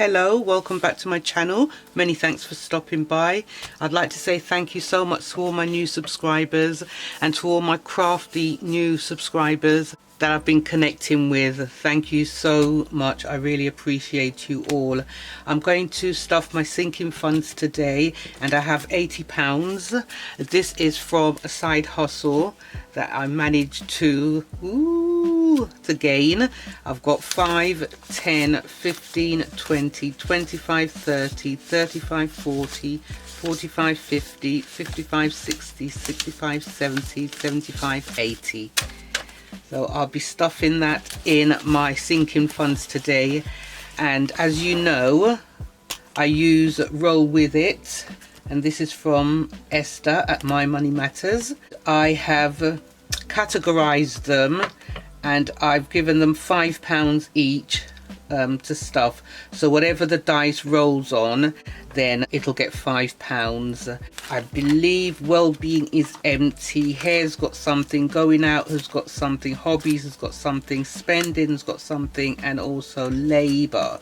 Hello, welcome back to my channel. Many thanks for stopping by. I'd like to say thank you so much to all my new subscribers and to all my crafty new subscribers that I've been connecting with. Thank you so much. I really appreciate you all. I'm going to stuff my sinking funds today and I have £80. This is from a side hustle that I managed to gain. I've got 5, 10, 15, 20, 25, 30, 35, 40, 45, 50, 55, 60, 65, 70, 75, 80. So I'll be stuffing that in my sinking funds today. And as you know, I use Roll With It. And this is from Esther at My Money Matters. I have categorized them and I've given them £5 each to stuff. So whatever the dice rolls on, then it'll get £5. I believe Wellbeing is empty, Hair's got something, Going Out has got something, Hobbies has got something, Spending's got something, and also Labour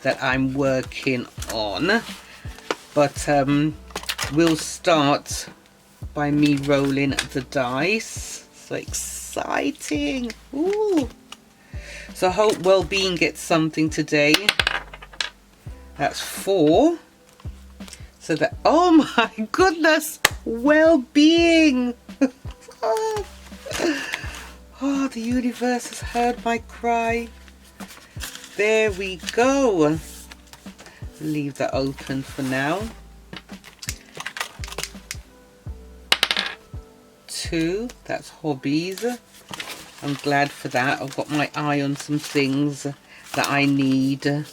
that I'm working on. But we'll start by me rolling the dice. So exciting. Ooh. So I hope Wellbeing gets something today. That's 4. So that, oh my goodness, Wellbeing. Oh, the universe has heard my cry. There we go. Leave that open for now. 2, that's Hobbies. I'm glad for that. I've got my eye on some things that I need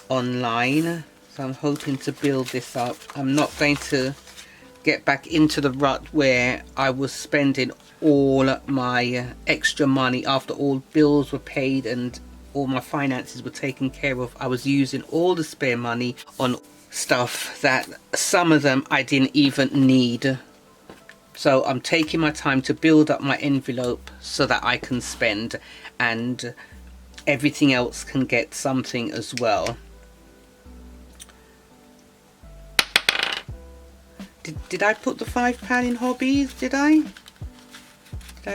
online. So I'm hoping to build this up. I'm not going to get back into the rut where I was spending all my extra money after all bills were paid and all my finances were taken care of. I was using all the spare money on stuff that some of them I didn't even need. So I'm taking my time to build up my envelope so that I can spend and everything else can get something as well. Did I put the £5 in Hobbies? Did I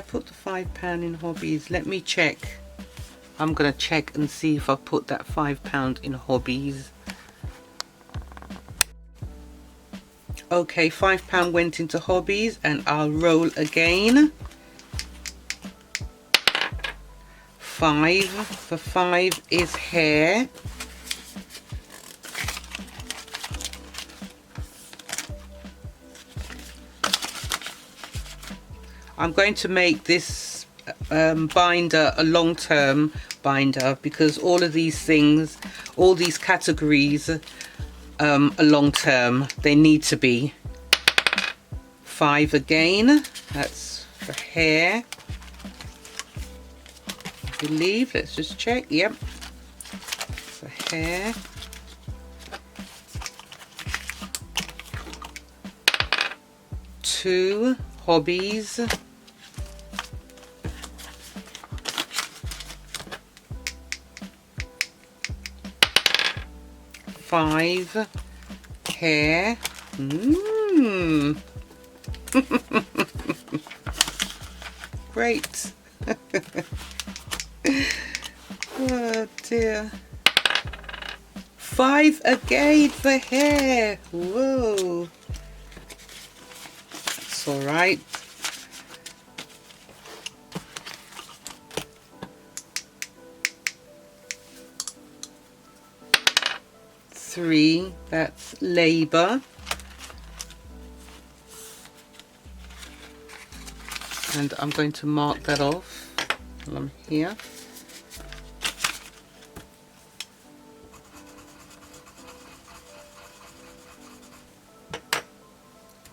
put the £5 in Hobbies? Let me check. I'm going to check and see if I put that £5 in Hobbies. Okay, £5 went into Hobbies and I'll roll again. 5. For 5 is Hair. I'm going to make this binder a long-term binder because all of these things, all these categories are long-term. They need to be. 5 again. That's for Hair. I believe. Let's just check. Yep. For Hair. 2. Hobbies. 5. Hair. Great. Oh dear. 5 again for Hair. Whoa. That's all right. Three, that's Labour. And I'm going to mark that off while I'm here.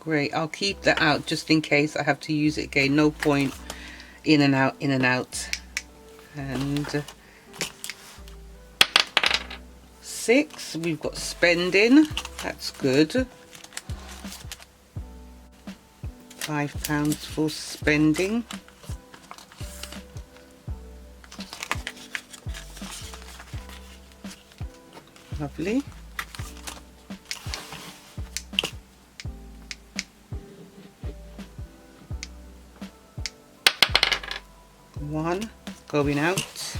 Great, I'll keep that out just in case I have to use it again. No point in and out, in and out. And 6, we've got Spending. That's good. £5 for Spending. Lovely. One going out.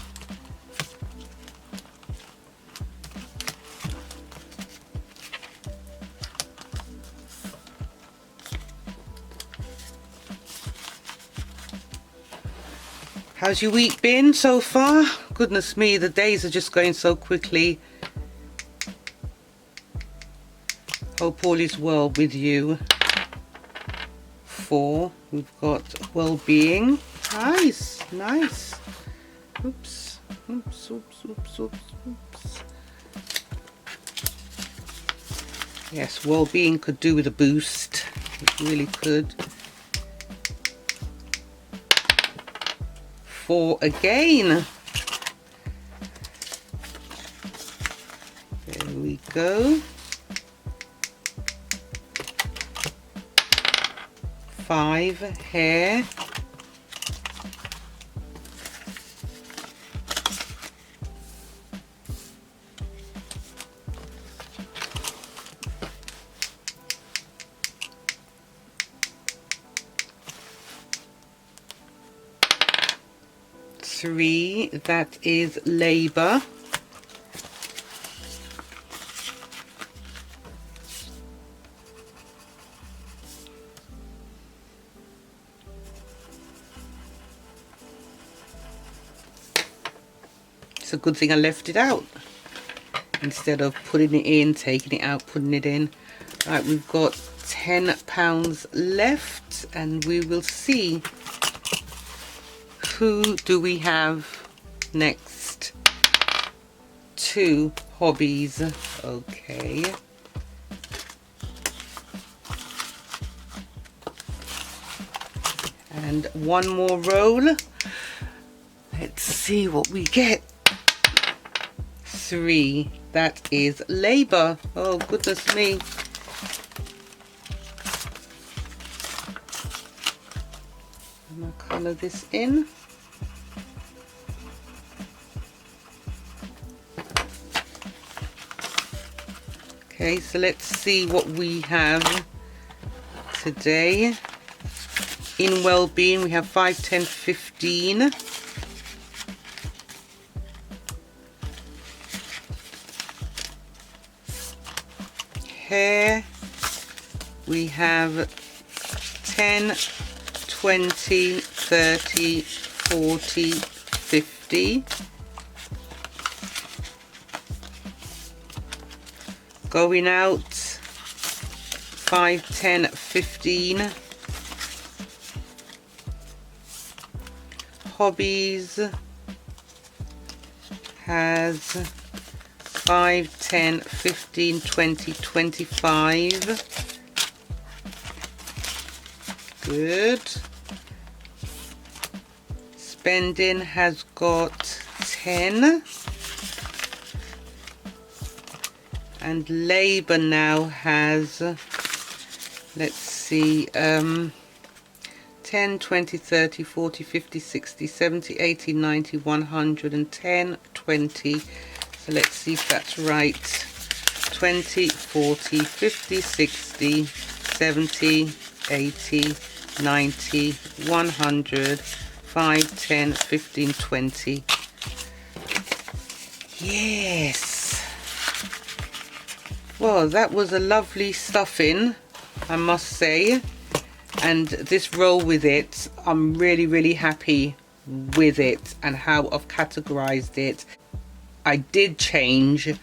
How's your week been so far? Goodness me, the days are just going so quickly. Hope all is well with you. 4, we've got well-being. Nice, nice. Oops, oops, oops, oops, oops, oops. Yes, well-being could do with a boost. It really could. 4 again. There we go. 5 hair. Three, that is labor. It's a good thing I left it out instead of putting it in, taking it out, putting it in. Right, we've got £10 left and we will see who do we have next. 2 hobbies. Okay. And 1 more roll. Let's see what we get. 3. That is labor. Oh goodness me. I'm gonna color this in. Okay, so let's see what we have today. In well-being, we have 5, 10, 15. Hair, we have 10, 20, 30, 40, 50. Going out, 5, 10, 15. Hobbies has 5, 10, 15, 20, 25. Good. Spending has got 10. And labor now has, let's see, 10, 20, 30, 40, 50, 60, 70, 80, 90, 110, 20. So let's see if that's right. 20, 40, 50, 60, 70, 80, 90, 100, 5, 10, 15, 20. Yes. Well, that was a lovely stuffing, I must say. And this roll with it, I'm really happy with it and how I've categorized it. I did change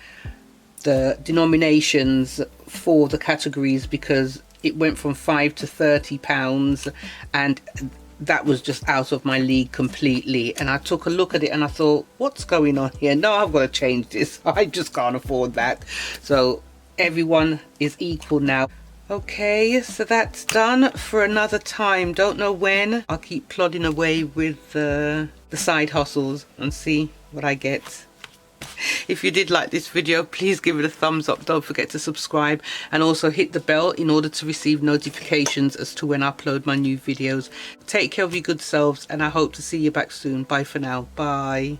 the denominations for the categories because it went from £5 to £30 and that was just out of my league completely. And I took a look at it and I thought, what's going on here? No, I've got to change this. I just can't afford that. So everyone is equal now. Okay, so that's done for another time. Don't know when. I'll keep plodding away with the side hustles and see what I get. If you did like this video, please give it a thumbs up. Don't forget to subscribe and also hit the bell in order to receive notifications as to when I upload my new videos. Take care of your good selves and I hope to see you back soon. Bye for now. Bye.